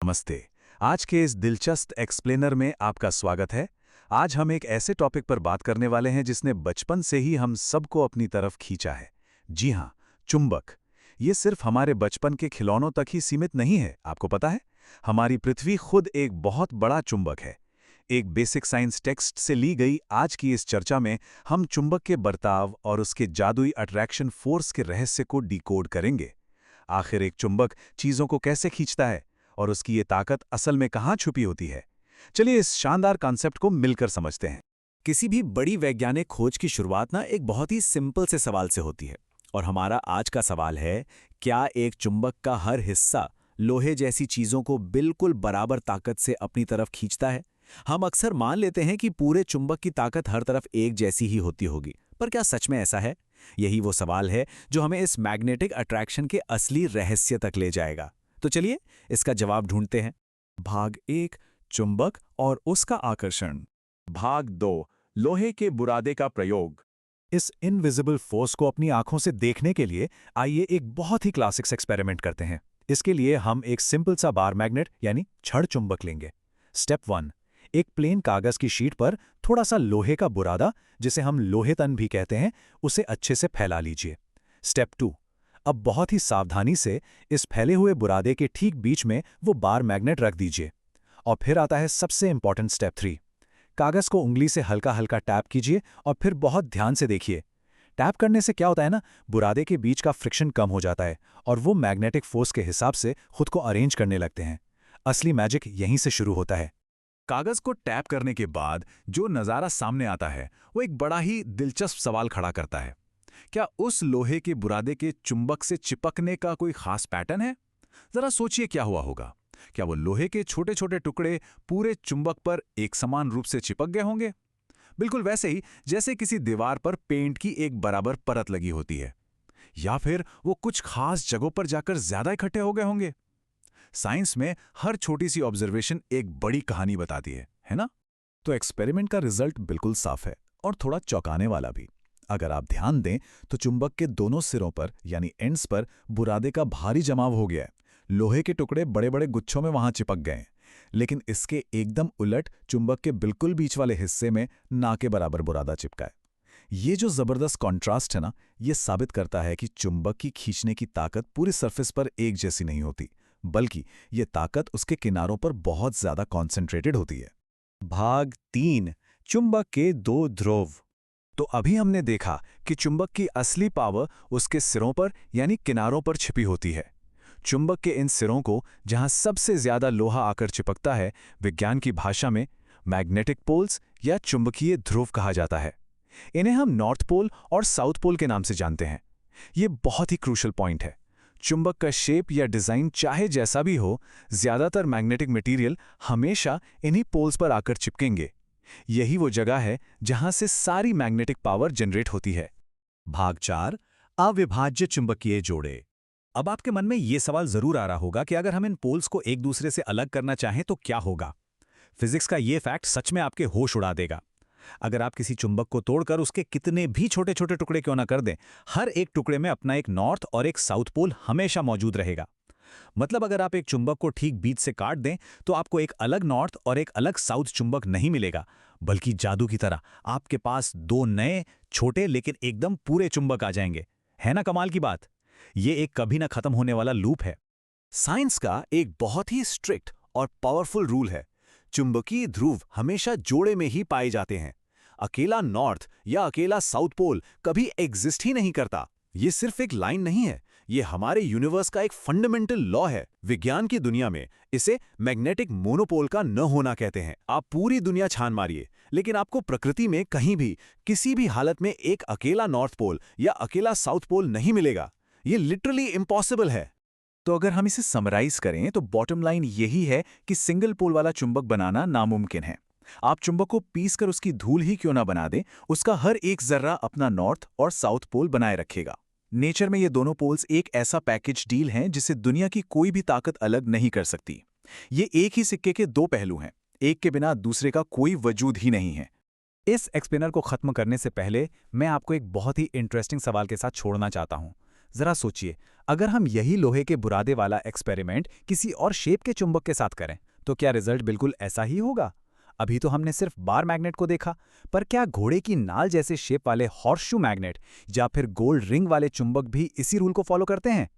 नमस्ते। आज के इस दिलचस्प एक्सप्लेनर में आपका स्वागत है। आज हम एक ऐसे टॉपिक पर बात करने वाले हैं जिसने बचपन से ही हम सबको अपनी तरफ खींचा है। जी हाँ, चुंबक। ये सिर्फ हमारे बचपन के खिलौनों तक ही सीमित नहीं है, आपको पता है? हमारी पृथ्वी खुद एक बहुत बड़ा चुंबक है। एक बेसिक साइंस टेक्स्ट से ली गई आज की इस चर्चा में हम चुंबक के बर्ताव और उसके जादुई अट्रैक्शन फोर्स के रहस्य को डिकोड करेंगे। आखिर एक चुंबक चीजों को कैसे खींचता है और उसकी ये ताकत असल में कहाँ छुपी होती है? चलिए इस शानदार कॉन्सेप्ट को मिलकर समझते हैं। किसी भी बड़ी वैज्ञानिक खोज की शुरुआत एक बहुत ही सिंपल से सवाल से होती है। और हमारा आज का सवाल है, क्या एक चुंबक का हर हिस्सा लोहे जैसी चीजों को बिल्कुल बराबर ताकत से अपनी तरफ खींचता है? हम अक्सर मान लेते हैं कि पूरे चुंबक की ताकत हर तरफ एक जैसी ही होती होगी, पर क्या सच में ऐसा है? यही वो सवाल है जो हमें इस मैग्नेटिक अट्रैक्शन के असली रहस्य तक ले जाएगा। तो चलिए इसका जवाब ढूंढते हैं। भाग 1, चुंबक और उसका आकर्षण। भाग 2, लोहे के बुरादे का प्रयोग। इस इनविजिबल फोर्स को अपनी आंखों से देखने के लिए आइए एक बहुत ही क्लासिक एक्सपेरिमेंट करते हैं। इसके लिए हम एक सिंपल सा बार मैग्नेट यानी छड़ चुंबक लेंगे। स्टेप 1, एक प्लेन कागज की शीट पर थोड़ा सा लोहे का बुरादा, जिसे हम लोहे तन भी कहते हैं, उसे अच्छे से फैला लीजिए। स्टेप 2, अब बहुत ही सावधानी से इस फैले हुए बुरादे के ठीक बीच में वो बार मैग्नेट रख दीजिए। और फिर आता है सबसे इंपॉर्टेंट स्टेप 3। कागज को उंगली से हल्का हल्का टैप कीजिए और फिर बहुत ध्यान से देखिए। टैप करने से क्या होता है ना, बुरादे के बीच का फ्रिक्शन कम हो जाता है और वो मैग्नेटिक फोर्स के हिसाब से खुद को अरेंज करने लगते हैं। असली मैजिक यहीं से शुरू होता है। कागज को टैप करने के बाद जो नज़ारा सामने आता है वो एक बड़ा ही दिलचस्प सवाल खड़ा करता है। क्या उस लोहे के बुरादे के चुंबक से चिपकने का कोई खास पैटर्न है? जरा सोचिए क्या हुआ होगा। क्या वो लोहे के छोटे छोटे टुकड़े पूरे चुंबक पर एक समान रूप से चिपक गए होंगे? बिल्कुल वैसे ही जैसे किसी दीवार पर पेंट की एक बराबर परत लगी होती है। या फिर वो कुछ खास जगहों पर जाकर ज्यादा इकट्ठे हो गए होंगे। साइंस में हर छोटी सी ऑब्जर्वेशन एक बड़ी कहानी बताती है ना? तो एक्सपेरिमेंट का रिजल्ट बिल्कुल साफ है और थोड़ा चौंकाने वाला भी। अगर आप ध्यान दें तो चुंबक के दोनों सिरों पर यानी एंड्स पर बुरादे का भारी जमाव हो गया है। लोहे के टुकड़े बड़े बड़े गुच्छों में वहां चिपक गए हैं। लेकिन इसके एकदम उलट चुंबक के बिल्कुल बीच वाले हिस्से में ना के बराबर बुरादा चिपका है। ये जो जबरदस्त कॉन्ट्रास्ट है ना, ये साबित करता है कि चुंबक की खींचने की ताकत पूरी सरफेस पर एक जैसी नहीं होती, बल्कि ये ताकत उसके किनारों पर बहुत ज्यादा कॉन्सेंट्रेटेड होती है। भाग 3, चुंबक के दो ध्रुव। तो अभी हमने देखा कि चुंबक की असली पावर उसके सिरों पर यानी किनारों पर छिपी होती है। चुंबक के इन सिरों को जहां सबसे ज्यादा लोहा आकर चिपकता है, विज्ञान की भाषा में मैग्नेटिक पोल्स या चुंबकीय ध्रुव कहा जाता है। इन्हें हम नॉर्थ पोल और साउथ पोल के नाम से जानते हैं। ये बहुत ही क्रूशल पॉइंट है। चुंबक का शेप या डिजाइन चाहे जैसा भी हो, ज्यादातर मैग्नेटिक मटेरियल हमेशा इन्हीं पोल्स पर आकर चिपकेंगे। यही वो जगह है जहां से सारी मैग्नेटिक पावर जनरेट होती है। भाग 4, अविभाज्य चुंबकीय जोड़े। अब आपके मन में ये सवाल जरूर आ रहा होगा कि अगर हम इन पोल्स को एक दूसरे से अलग करना चाहें तो क्या होगा। फिजिक्स का ये फैक्ट सच में आपके होश उड़ा देगा। अगर आप किसी चुंबक को तोड़कर उसके कितने भी छोटे छोटे टुकड़े क्यों ना कर दें, हर एक टुकड़े में अपना एक नॉर्थ और एक साउथ पोल हमेशा मौजूद रहेगा। मतलब अगर आप एक चुंबक को ठीक बीच से काट दें तो आपको एक अलग नॉर्थ और एक अलग साउथ चुंबक नहीं मिलेगा, बल्कि जादू की तरह आपके पास दो नए छोटे लेकिन एकदम पूरे चुंबक आ जाएंगे। है ना कमाल की बात? ये एक कभी ना खत्म होने वाला लूप है। साइंस का एक बहुत ही स्ट्रिक्ट और पावरफुल रूल है, चुंबकीय ध्रुव हमेशा जोड़े में ही पाए जाते हैं। अकेला नॉर्थ या अकेला साउथ पोल कभी एग्जिस्ट ही नहीं करता। ये सिर्फ एक लाइन नहीं है, ये हमारे यूनिवर्स का एक फंडामेंटल लॉ है। विज्ञान की दुनिया में इसे मैग्नेटिक मोनोपोल का न होना कहते हैं। आप पूरी दुनिया छान मारिए, लेकिन आपको प्रकृति में कहीं भी किसी भी हालत में एक अकेला नॉर्थ पोल या अकेला साउथ पोल नहीं मिलेगा। ये लिटरली इम्पॉसिबल है। तो अगर हम इसे समराइज करें तो बॉटम लाइन यही है कि सिंगल पोल वाला चुंबक बनाना नामुमकिन है। आप चुंबक को पीसकर उसकी धूल ही क्यों ना बना दें, उसका हर एक जर्रा अपना नॉर्थ और साउथ पोल बनाए रखेगा। नेचर में ये दोनों पोल्स एक ऐसा पैकेज डील हैं जिसे दुनिया की कोई भी ताकत अलग नहीं कर सकती। ये एक ही सिक्के के दो पहलू हैं, एक के बिना दूसरे का कोई वजूद ही नहीं है। इस एक्सप्लेनर को खत्म करने से पहले मैं आपको एक बहुत ही इंटरेस्टिंग सवाल के साथ छोड़ना चाहता हूं। जरा सोचिए, अगर हम यही लोहे के बुरादे वाला एक्सपेरिमेंट किसी और शेप के चुंबक के साथ करें, तो क्या रिजल्ट बिल्कुल ऐसा ही होगा? अभी तो हमने सिर्फ बार मैग्नेट को देखा, पर क्या घोड़े की नाल जैसे शेप वाले हॉर्सशू मैग्नेट या फिर गोल्ड रिंग वाले चुंबक भी इसी रूल को फॉलो करते हैं?